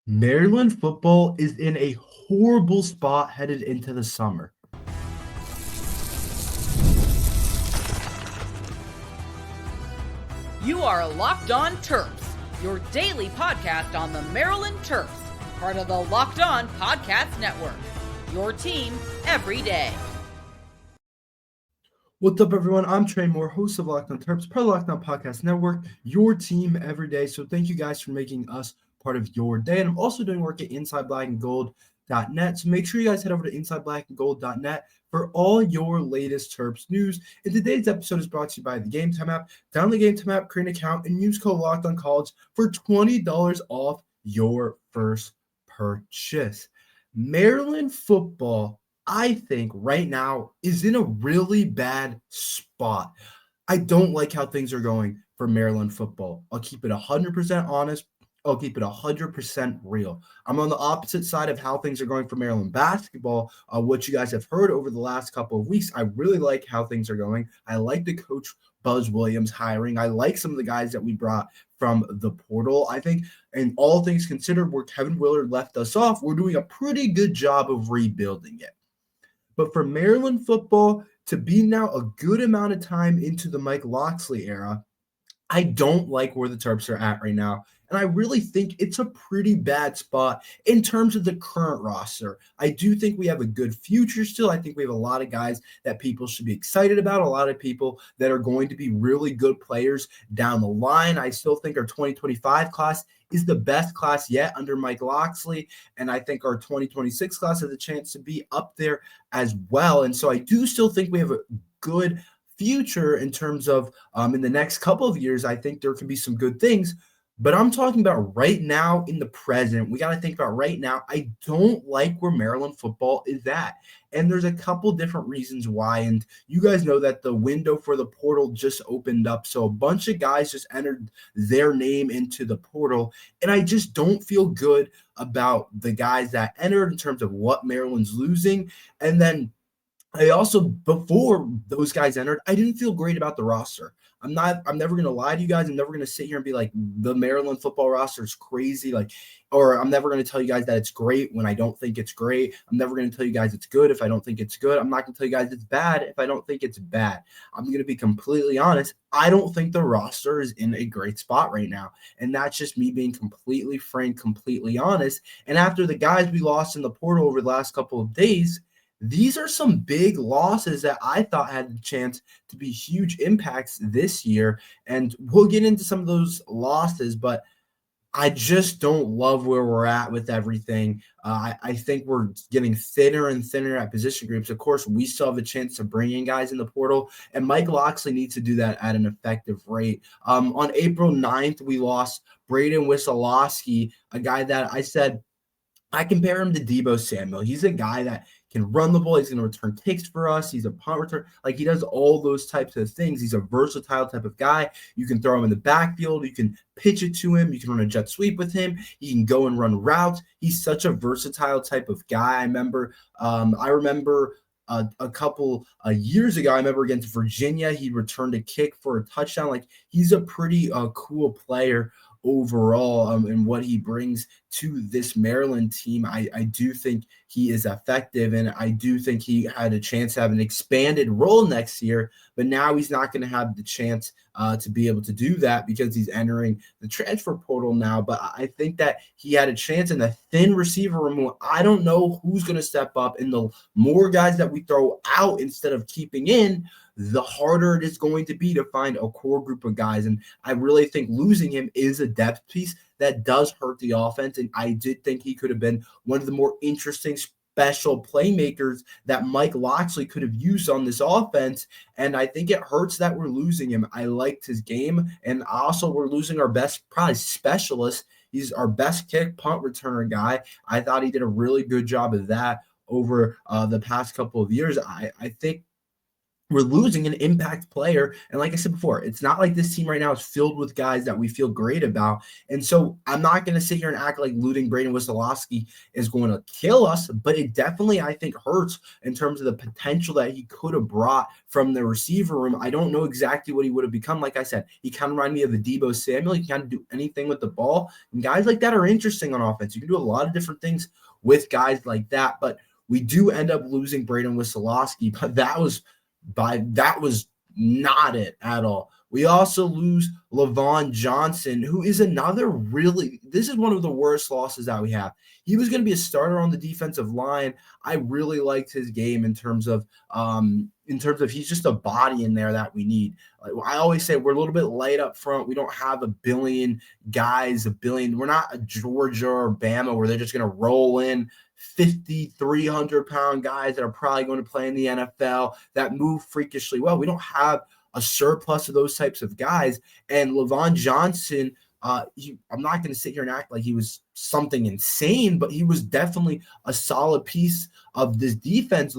Maryland football is in a horrible spot headed into the summer. You are Locked On Terps, your daily podcast on the Maryland Terps, part of the Locked On Podcast Network. Your team every day. What's up, everyone? I'm Tre Moore, host of Locked On Terps, part of the Locked On Podcast Network, your team every day. So thank you guys for making us part of your day. And I'm also doing work at InsideBlackandGold.net. So make sure you guys head over to InsideBlackandGold.net for all your latest Terps news. And today's episode is brought to you by the Gametime app. Download the Gametime app, create an account, and use code Locked On College for $20 off your first purchase. Maryland football, I think, right now is in a really bad spot. I don't like how things are going for Maryland football. I'll keep it 100% honest. I'll keep it 100% real. I'm on the opposite side of how things are going for Maryland basketball. What you guys have heard over the last couple of weeks, I really like how things are going. I like the coach Buzz Williams hiring. I like some of the guys that we brought from the portal. I think, and all things considered, where Kevin Willard left us off, we're doing a pretty good job of rebuilding it. But for Maryland football to be now a good amount of time into the Mike Locksley era, I don't like where the Terps are at right now. And I really think it's a pretty bad spot in terms of the current roster. I do think we have a good future still. I think we have a lot of guys that people should be excited about, a lot of people that are going to be really good players down the line. I still think our 2025 class is the best class yet under Mike Locksley. And I think our 2026 class has a chance to be up there as well. And so I do still think we have a good future in terms of in the next couple of years. I think there can be some good things, but I'm talking about right now in the present. We got to think about right now. I don't like where Maryland football is at. And there's a couple different reasons why. And you guys know that the window for the portal just opened up. So a bunch of guys just entered their name into the portal. And I just don't feel good about the guys that entered in terms of what Maryland's losing. And then I also, before those guys entered, I didn't feel great about the roster. I'm never going to lie to you guys. I'm never going to sit here and be like, the Maryland football roster is crazy. Or I'm never going to tell you guys that it's great when I don't think it's great. I'm never going to tell you guys it's good if I don't think it's good. I'm not going to tell you guys it's bad if I don't think it's bad. I'm going to be completely honest. I don't think the roster is in a great spot right now. And that's just me being completely frank, completely honest. And after the guys we lost in the portal over the last couple of days, these are some big losses that I thought had the chance to be huge impacts this year. And we'll get into some of those losses, but I just don't love where we're at with everything. I think we're getting thinner and thinner at position groups. Of course, we still have a chance to bring in guys in the portal, and Mike Locksley needs to do that at an effective rate. On April 9th, we lost Braden Wissolowski, a guy that I said I compare him to Deebo Samuel. He's a guy that can run the ball. He's going to return kicks for us. He's a punt return. He does all those types of things. He's a versatile type of guy. You can throw him in the backfield. You can pitch it to him. You can run a jet sweep with him. He can go and run routes. He's such a versatile type of guy. I remember a couple years ago, I remember against Virginia, he returned a kick for a touchdown. He's a pretty cool player overall, and what he brings to this Maryland team. I do think he is effective, and I do think he had a chance to have an expanded role next year, but now he's not going to have the chance to be able to do that because he's entering the transfer portal now. But I think that he had a chance in the thin receiver room. I don't know who's going to step up, and the more guys that we throw out instead of keeping in, the harder it is going to be to find a core group of guys. And I really think losing him is a depth piece that does hurt the offense. And I did think he could have been one of the more interesting special playmakers that Mike Locksley could have used on this offense. And I think it hurts that we're losing him. I liked his game. And also we're losing our best probably specialist. He's our best kick punt returner guy. I thought he did a really good job of that over the past couple of years. I think we're losing an impact player. And like I said before, it's not like this team right now is filled with guys that we feel great about. And so I'm not going to sit here and act like losing Braden Wissolowski is going to kill us, but it definitely, I think, hurts in terms of the potential that he could have brought from the receiver room. I don't know exactly what he would have become. Like I said, he kind of reminded me of a Deebo Samuel. He can't do anything with the ball. And guys like that are interesting on offense. You can do a lot of different things with guys like that, but we do end up losing Braden Wissolowski, but that was not it at all. We also lose Lavon Johnson, who is this is one of the worst losses that we have. He was going to be a starter on the defensive line. I really liked his game in terms of he's just a body in there that we need. Like I always say, we're a little bit light up front. We don't have a billion guys. We're not a Georgia or Bama where they're just going to roll in 50, 300-pound guys that are probably going to play in the NFL that move freakishly well. We don't have a surplus of those types of guys. And Lavon Johnson, I'm not going to sit here and act like he was something insane, but he was definitely a solid piece of this defense.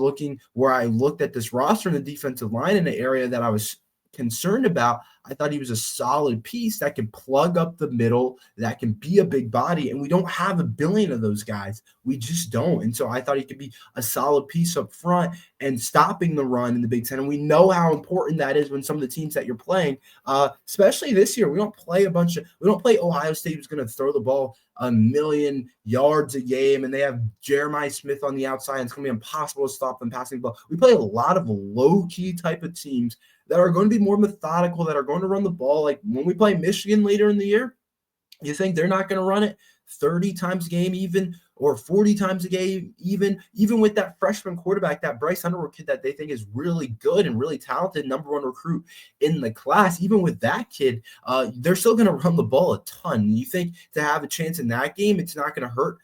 Where I looked at this roster and the defensive line in the area that I was concerned about, I thought he was a solid piece that can plug up the middle, that can be a big body, and we don't have a billion of those guys. We just don't. And so I thought he could be a solid piece up front and stopping the run in the Big Ten. And we know how important that is when some of the teams that you're playing, especially this year, we don't play Ohio State, who's going to throw the ball 1,000,000 yards a game, and they have Jeremiah Smith on the outside, and it's going to be impossible to stop them passing the ball. We play a lot of low-key type of teams that are going to be more methodical, that are going to run the ball. Like when we play Michigan later in the year, you think they're not going to run it 30 times a game even, or 40 times a game even with that freshman quarterback, that Bryce Underwood kid that they think is really good and really talented, number one recruit in the class. Even with that kid, they're still going to run the ball a ton. You think to have a chance in that game, it's not going to hurt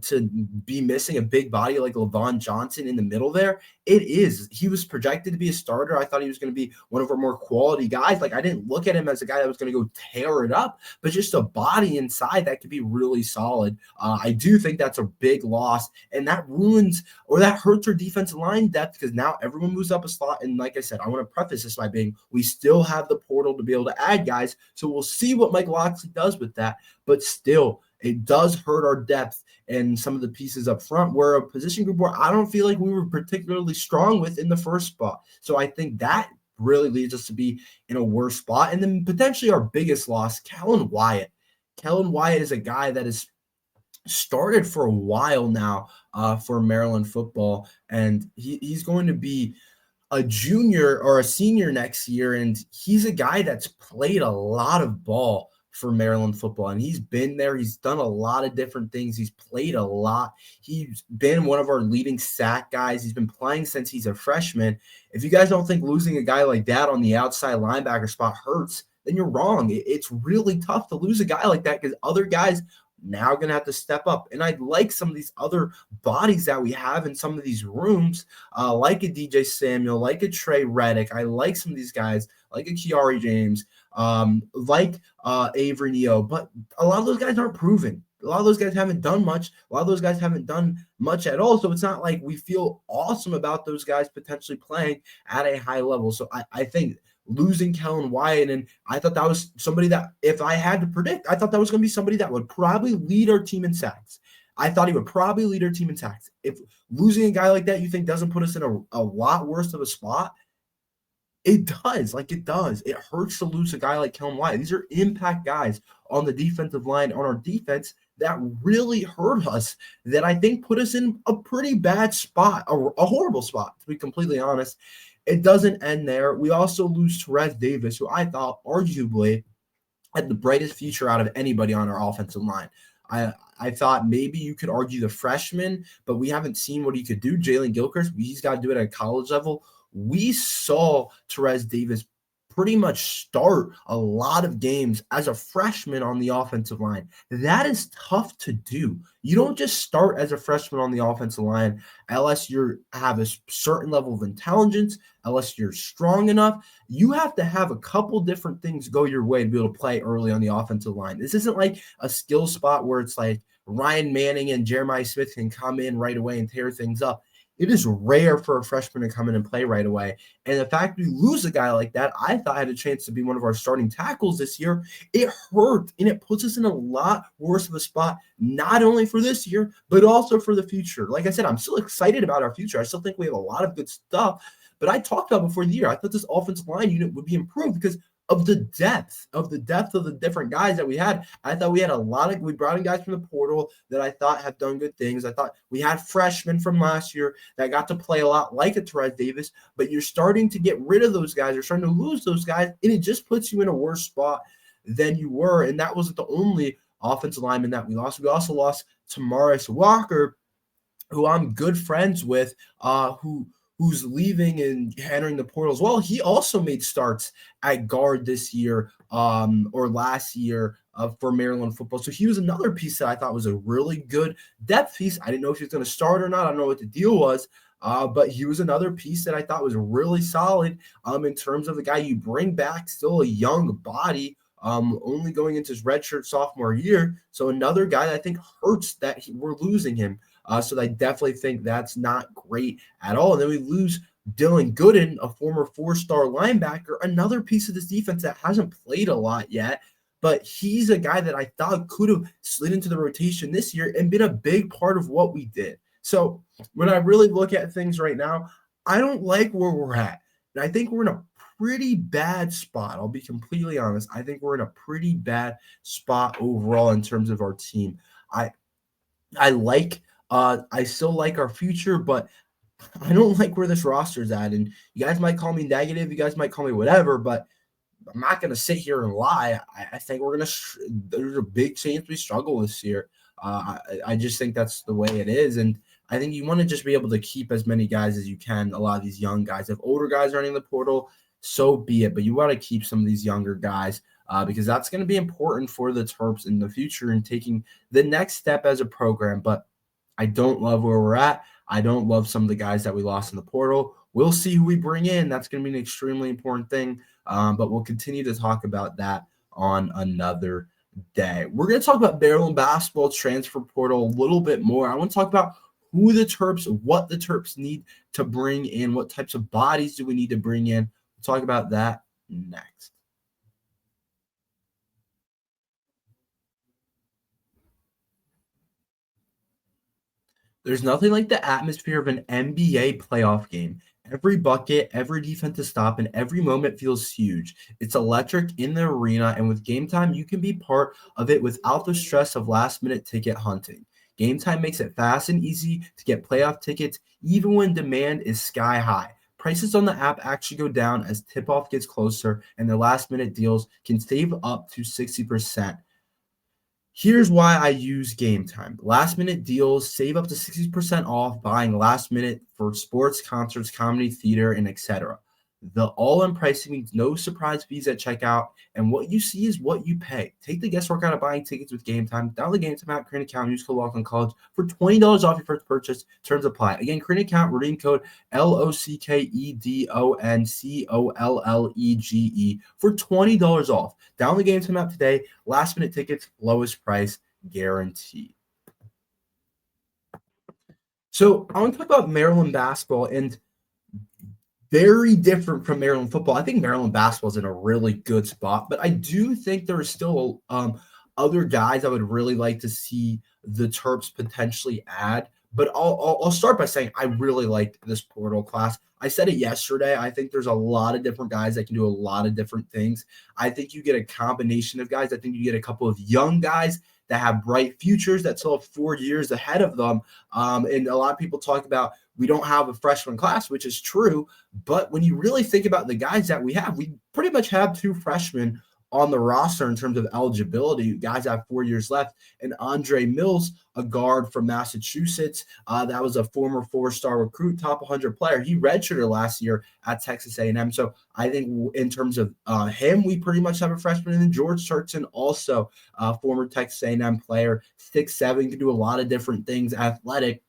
to be missing a big body like Lavon Johnson in the middle there? It is. He was projected to be a starter. I thought he was going to be one of our more quality guys. Like I didn't look at him as a guy that was going to go tear it up, but just a body inside that could be really solid. I do think that's a big loss, and that hurts our defensive line depth because now everyone moves up a slot. And like I said, I want to preface this by being we still have the portal to be able to add guys, so we'll see what Mike Locksley does with that. But still, it does hurt our depth and some of the pieces up front. We're a position group where I don't feel like we were particularly strong with in the first spot. So I think that really leads us to be in a worse spot. And then potentially our biggest loss, Kellen Wyatt. Kellen Wyatt is a guy that has started for a while now for Maryland football, and he's going to be a junior or a senior next year, and he's a guy that's played a lot of ball for Maryland football, and he's been there. He's done a lot of different things. He's played a lot. He's been one of our leading sack guys. He's been playing since he's a freshman. If you guys don't think losing a guy like that on the outside linebacker spot hurts, then you're wrong. It's really tough to lose a guy like that because other guys now going to have to step up. And I like some of these other bodies that we have in some of these rooms, like a DJ Samuel, like a Trey Reddick. I like some of these guys, like a Kiari James, like Avery Neo. But a lot of those guys aren't proven. A lot of those guys haven't done much. A lot of those guys haven't done much at all. So it's not like we feel awesome about those guys potentially playing at a high level. So I think losing Kellen Wyatt, and I thought that was somebody that, if I had to predict, I thought that was going to be somebody that would probably lead our team in sacks. I thought he would probably lead our team in sacks. If losing a guy like that you think doesn't put us in a lot worse of a spot, it does. Like it does. It hurts to lose a guy like Kellen Wyatt. These are impact guys on the defensive line, on our defense, that really hurt us, that I think put us in a pretty bad spot, a horrible spot, to be completely honest. It doesn't end there. We also lose Terez Davis, who I thought arguably had the brightest future out of anybody on our offensive line. I thought maybe you could argue the freshman, but we haven't seen what he could do. Jalen Gilchrist, he's got to do it at a college level. We saw Terez Davis pretty much start a lot of games as a freshman on the offensive line. That is tough to do. You don't just start as a freshman on the offensive line unless you have a certain level of intelligence, unless you're strong enough. You have to have a couple different things go your way to be able to play early on the offensive line. This isn't like a skill spot where it's like Ryan Manning and Jeremiah Smith can come in right away and tear things up. It is rare for a freshman to come in and play right away. And the fact we lose a guy like that, I thought had a chance to be one of our starting tackles this year. It hurt, and it puts us in a lot worse of a spot, not only for this year, but also for the future. Like I said, I'm still excited about our future. I still think we have a lot of good stuff. But I talked about before the year, I thought this offensive line unit would be improved because of the depth of the different guys that we had. I thought we had we brought in guys from the portal that I thought have done good things. I thought we had freshmen from last year that got to play a lot like a Terps Davis, but you're starting to get rid of those guys. You're starting to lose those guys, and it just puts you in a worse spot than you were. And that wasn't the only offensive lineman that we lost. We also lost Tamaris Walker, who I'm good friends with, who's leaving and entering the portal as well. He also made starts at guard this year or last year for Maryland football. So he was another piece that I thought was a really good depth piece. I didn't know if he was going to start or not. I don't know what the deal was, but he was another piece that I thought was really solid in terms of the guy you bring back, still a young body, only going into his redshirt sophomore year. So another guy that I think hurts that we're losing him. So I definitely think that's not great at all. And then we lose Dylan Gooden, a former 4-star linebacker, another piece of this defense that hasn't played a lot yet, but he's a guy that I thought could have slid into the rotation this year and been a big part of what we did. So when I really look at things right now, I don't like where we're at. And I think we're in a pretty bad spot. I'll be completely honest. I think we're in a pretty bad spot overall in terms of our team. I still like our future, but I don't like where this roster's at. And you guys might call me negative. You guys might call me whatever, but I'm not going to sit here and lie. I think there's a big chance we struggle this year. I just think that's the way it is. And I think you want to just be able to keep as many guys as you can. A lot of these young guys, if older guys are running the portal, so be it. But you want to keep some of these younger guys because that's going to be important for the Terps in the future and taking the next step as a program. But I don't love where we're at. I don't love some of the guys that we lost in the portal. We'll see who we bring in. That's going to be an extremely important thing, but we'll continue to talk about that on another day. We're going to talk about Maryland basketball transfer portal a little bit more. I want to talk about what the Terps need to bring in, what types of bodies do we need to bring in. We'll talk about that next. There's nothing like the atmosphere of an NBA playoff game. Every bucket, every defensive stop, and every moment feels huge. It's electric in the arena, and with Gametime, you can be part of it without the stress of last-minute ticket hunting. Gametime makes it fast and easy to get playoff tickets, even when demand is sky high. Prices on the app actually go down as tip-off gets closer, and the last-minute deals can save up to 60%. Here's why I use Gametime. Last minute deals save up to 60% off buying last minute for sports, concerts, comedy, theater, and etc. The all-in pricing means no surprise fees at checkout, and what you see is what you pay. Take the guesswork out of buying tickets with Gametime. Download the Gametime app, create an account, use code Locksley College for $20 off your first purchase. Terms apply. Again, create an account, redeem code LOCKEDONCOLLEGE for $20 off. Download the Gametime app today. Last minute tickets, lowest price guaranteed. So I want to talk about Maryland basketball, and very different from Maryland football. I think Maryland basketball is in a really good spot, but I do think there are still other guys I would really like to see the Terps potentially add. But I'll start by saying I really like this portal class. I said it yesterday. I think there's a lot of different guys that can do a lot of different things. I think you get a combination of guys. I think you get a couple of young guys that have bright futures that still have 4 years ahead of them. And a lot of people talk about we don't have a freshman class, which is true. But when you really think about the guys that we pretty much have 2 freshmen on the roster in terms of eligibility. Guys have 4 years left. And Andre Mills, a guard from Massachusetts, that was a former 4-star recruit, top 100 player. He redshirted last year at Texas A&M. So I think in terms of him, we pretty much have a freshman. And then George Churchton, also a former Texas A&M player, 6'7", can do a lot of different things, athletic.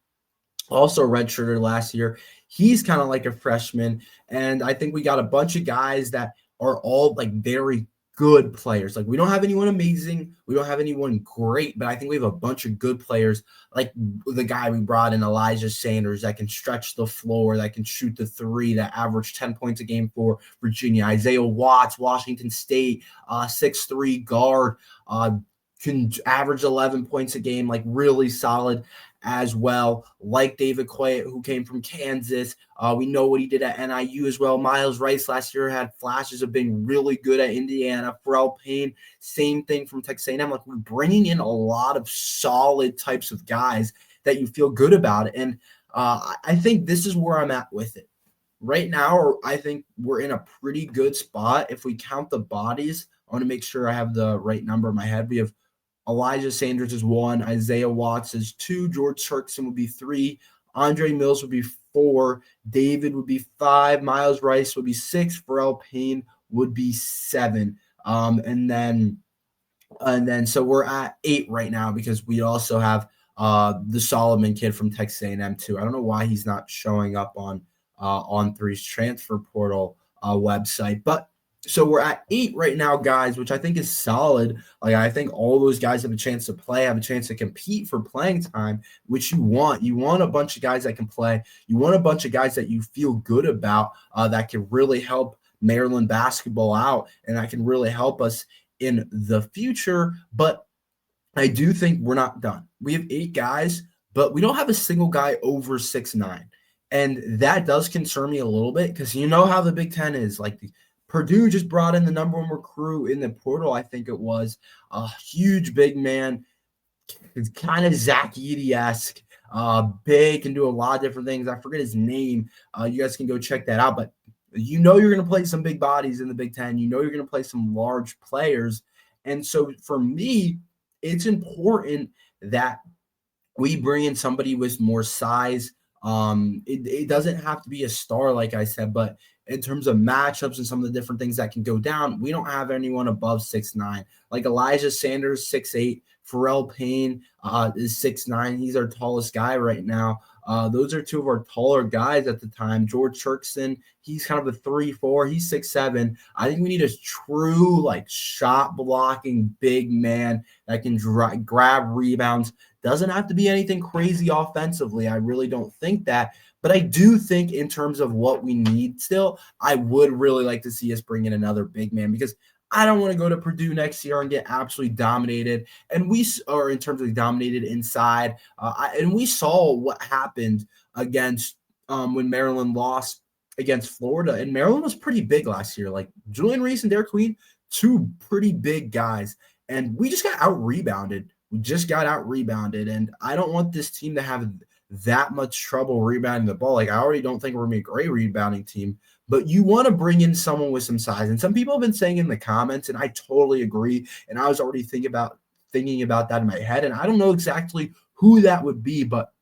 Also redshirted last year. He's kind of like a freshman. And I think we got a bunch of guys that are all like very good players. Like, we don't have anyone amazing. We don't have anyone great, but I think we have a bunch of good players, like the guy we brought in, Elijah Sanders, that can stretch the floor, that can shoot the three, that averaged 10 points a game for Virginia. Isaiah Watts, Washington State, 6'3" guard, can average 11 points a game, like really solid as well, like David Quiet, who came from Kansas. We know what he did at NIU as well. Miles Rice last year had flashes of being really good at Indiana. Pharrell Payne, same thing from Texas A&M. Like, we're bringing in a lot of solid types of guys that you feel good about. And I think this is where I'm at with it. Right now, I think we're in a pretty good spot. If we count the bodies, I want to make sure I have the right number in my head. We have Elijah Sanders is 1, Isaiah Watts is 2, George Turkson would be 3, Andre Mills would be 4, David would be 5, Miles Rice would be 6, Pharrell Payne would be 7. And then so we're at 8 right now, because we also have the Solomon kid from Texas A&M too. I don't know why he's not showing up on On3's transfer portal website, but so we're at 8 right now, guys, which I think is solid. Like, I think all those guys have a chance to play, have a chance to compete for playing time, which you want. You want a bunch of guys that can play. You want a bunch of guys that you feel good about, that can really help Maryland basketball out, and that can really help us in the future. But I do think we're not done. We have 8 guys, but we don't have a single guy over 6'9". And that does concern me a little bit, because you know how the Big Ten is. Like, Purdue just brought in the number 1 recruit in the portal, I think it was, a huge big man. It's kind of Zach Edey-esque, big, can do a lot of different things. I forget his name. You guys can go check that out. But you know you're going to play some big bodies in the Big Ten. You know you're going to play some large players. And so for me, it's important that we bring in somebody with more size. It doesn't have to be a star, like I said, but in terms of matchups and some of the different things that can go down, we don't have anyone above 6'9". Like Elijah Sanders, 6'8". Pharrell Payne is 6'9". He's our tallest guy right now. Those are 2 of our taller guys at the time. George Turkson, he's kind of a 3'4". He's 6'7". I think we need a true, like, shot blocking big man that can grab rebounds. Doesn't have to be anything crazy offensively. I really don't think that. But I do think in terms of what we need still, I would really like to see us bring in another big man, because I don't want to go to Purdue next year and get absolutely dominated. And we are in terms of dominated inside. And we saw what happened against when Maryland lost against Florida. And Maryland was pretty big last year. Like, Julian Reese and Derek Queen, 2 pretty big guys. And we just got out-rebounded. And I don't want this team to have that much trouble rebounding the ball. Like, I already don't think we're going to be a great rebounding team, but you want to bring in someone with some size. And some people have been saying in the comments, and I totally agree. And I was already thinking about that in my head. And I don't know exactly who that would be, but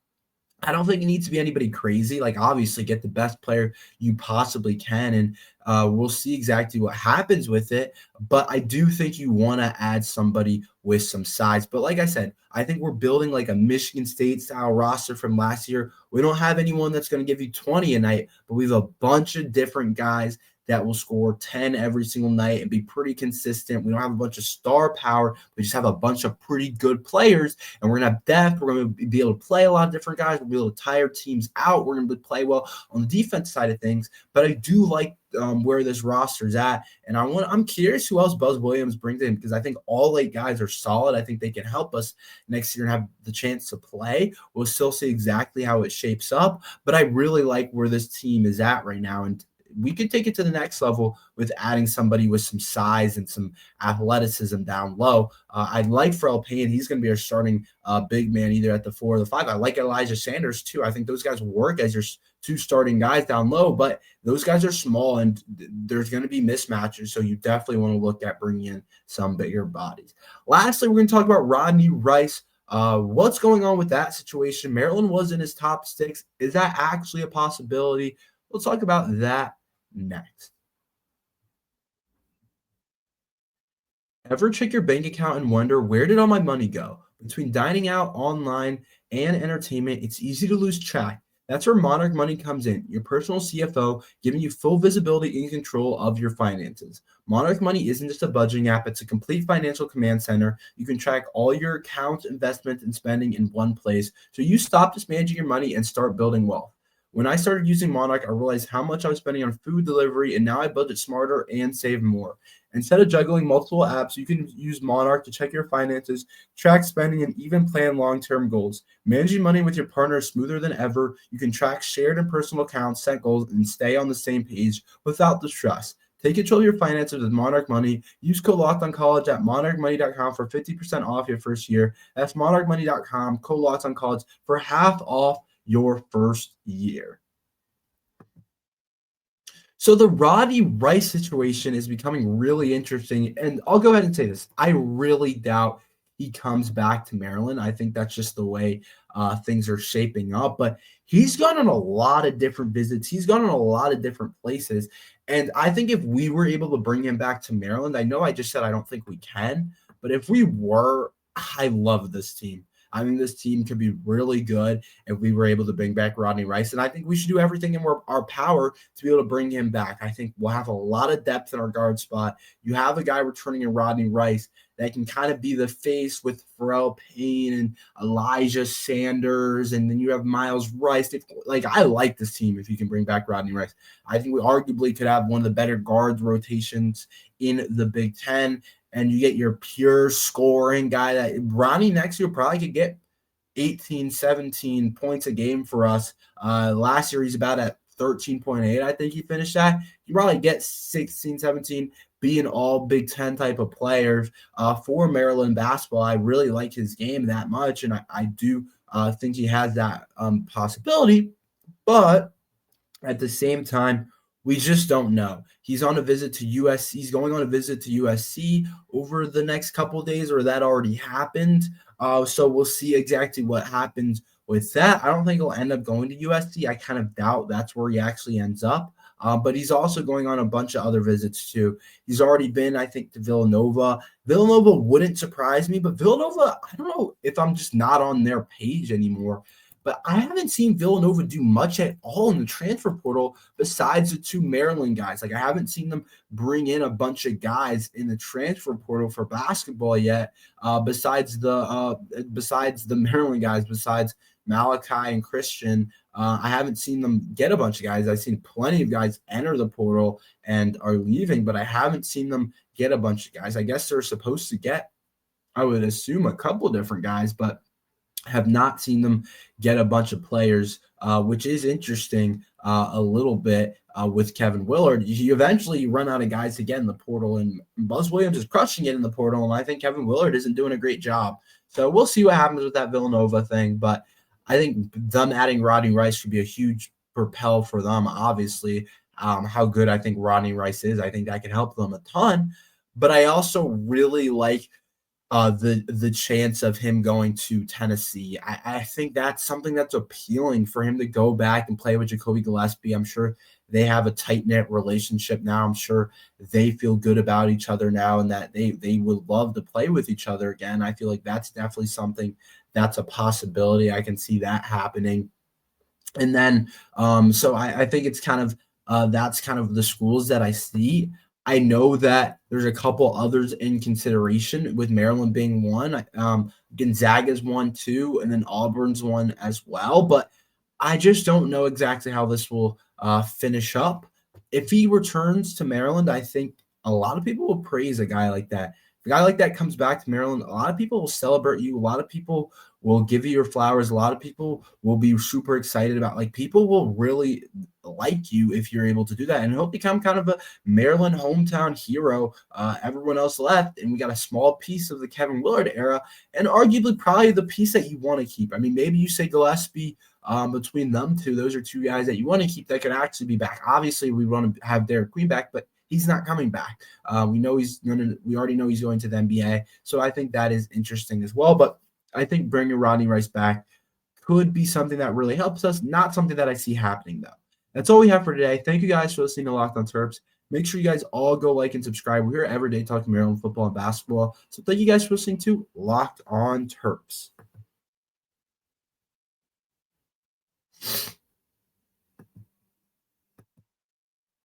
I don't think it needs to be anybody crazy. Like, obviously, get the best player you possibly can, and we'll see exactly what happens with it. But I do think you want to add somebody with some size. But like I said, I think we're building like a Michigan State-style roster from last year. We don't have anyone that's going to give you 20 a night, but we have a bunch of different guys that will score 10 every single night and be pretty consistent. We don't have a bunch of star power. We just have a bunch of pretty good players, and we're going to have depth. We're going to be able to play a lot of different guys. We'll be able to tire teams out. We're going to play well on the defense side of things. But I do like where this roster's at, and I'm curious who else Buzz Williams brings in, because I think all 8 guys are solid. I think they can help us next year and have the chance to play. We'll still see exactly how it shapes up, but I really like where this team is at right now, and we could take it to the next level with adding somebody with some size and some athleticism down low. I like Pharrell Payne. He's going to be our starting big man either at the 4 or the 5. I like Elijah Sanders too. I think those guys will work as your 2 starting guys down low, but those guys are small and there's going to be mismatches. So you definitely want to look at bringing in some bigger bodies. Lastly, we're going to talk about Rodney Rice. What's going on with that situation? Maryland was in his top 6. Is that actually a possibility? We'll talk about that next. Ever check your bank account and wonder, where did all my money go? Between dining out, online, and entertainment, it's easy to lose track. That's where Monarch Money comes in, your personal CFO, giving you full visibility and control of your finances. Monarch Money isn't just a budgeting app, it's a complete financial command center. You can track all your accounts, investments, and spending in one place, so you stop just managing your money and start building wealth. When I started using Monarch, I realized how much I was spending on food delivery, and now I budget smarter and save more. Instead of juggling multiple apps, you can use Monarch to check your finances, track spending, and even plan long-term goals. Managing money with your partner is smoother than ever. You can track shared and personal accounts, set goals, and stay on the same page without the stress. Take control of your finances with Monarch Money. Use code LOCKEDONCollege at monarchmoney.com for 50% off your first year. That's monarchmoney.com, code LOCKEDONCollege for half off your first year. So the Rodney Rice situation is becoming really interesting, and I'll go ahead and say this. I really doubt he comes back to Maryland. I think that's just the way things are shaping up, but he's gone on a lot of different visits. He's gone on a lot of different places, and I think if we were able to bring him back to Maryland, I know I just said I don't think we can, but if we were, I love this team. I think this team could be really good if we were able to bring back Rodney Rice. And I think we should do everything in our power to be able to bring him back. I think we'll have a lot of depth in our guard spot. You have a guy returning in Rodney Rice that can kind of be the face with Pharrell Payne and Elijah Sanders. And then you have Miles Rice. I like this team if you can bring back Rodney Rice. I think we arguably could have one of the better guards rotations in the Big Ten. And you get your pure scoring guy that Ronnie next year probably could get 18, 17 points a game for us. Last year, he's about at 13.8. I think he finished that. You probably get 16, 17, be an all Big Ten type of player for Maryland basketball. I really like his game that much, and I do think he has that possibility. But at the same time, we just don't know. He's on a visit to USC. He's going on a visit to USC over the next couple of days, or that already happened. So we'll see exactly what happens with that. I don't think he'll end up going to USC. I kind of doubt that's where he actually ends up. But he's also going on a bunch of other visits too. He's already been, I think, to Villanova. Villanova wouldn't surprise me, but Villanova, I don't know if I'm just not on their page anymore. But I haven't seen Villanova do much at all in the transfer portal besides the two Maryland guys. I haven't seen them bring in a bunch of guys in the transfer portal for basketball yet. Besides the Maryland guys, besides Malachi and Christian, I haven't seen them get a bunch of guys. I've seen plenty of guys enter the portal and are leaving, but I haven't seen them get a bunch of guys. I guess they're supposed to get, I would assume, a couple different guys, but have not seen them get a bunch of players, which is interesting a little bit with Kevin Willard. You eventually run out of guys to get in the portal, and Buzz Williams is crushing it in the portal, and I think Kevin Willard isn't doing a great job. So we'll see what happens with that Villanova thing, but I think them adding Rodney Rice should be a huge propel for them, obviously. How good I think Rodney Rice is, I think that can help them a ton, but I also really like the chance of him going to Tennessee. I think that's something that's appealing for him to go back and play with Jacoby Gillespie. I'm sure they have a tight-knit relationship now. I'm sure they feel good about each other now and that they would love to play with each other again. I feel like that's definitely something that's a possibility. I can see that happening. And then so I think it's kind of that's kind of the schools that I see. I know that there's a couple others in consideration, with Maryland being one. Gonzaga's one too, and then Auburn's one as well. But I just don't know exactly how this will finish up. If he returns to Maryland, I think a lot of people will praise a guy like that. If a guy like that comes back to Maryland, a lot of people will celebrate you. A lot of people will give you your flowers. A lot of people will be super excited about, people will really like you if you're able to do that, and he'll become kind of a Maryland hometown hero. Everyone else left, and we got a small piece of the Kevin Willard era, and arguably probably the piece that you want to keep. I mean, maybe you say Gillespie between them two. Those are two guys that you want to keep that could actually be back. Obviously, we want to have Derek Queen back, but he's not coming back. We already know he's going to the NBA, so I think that is interesting as well. But I think bringing Rodney Rice back could be something that really helps us. Not something that I see happening, though. That's all we have for today. Thank you guys for listening to Locked on Terps. Make sure you guys all go like and subscribe. We're here every day talking Maryland football and basketball. So thank you guys for listening to Locked on Terps.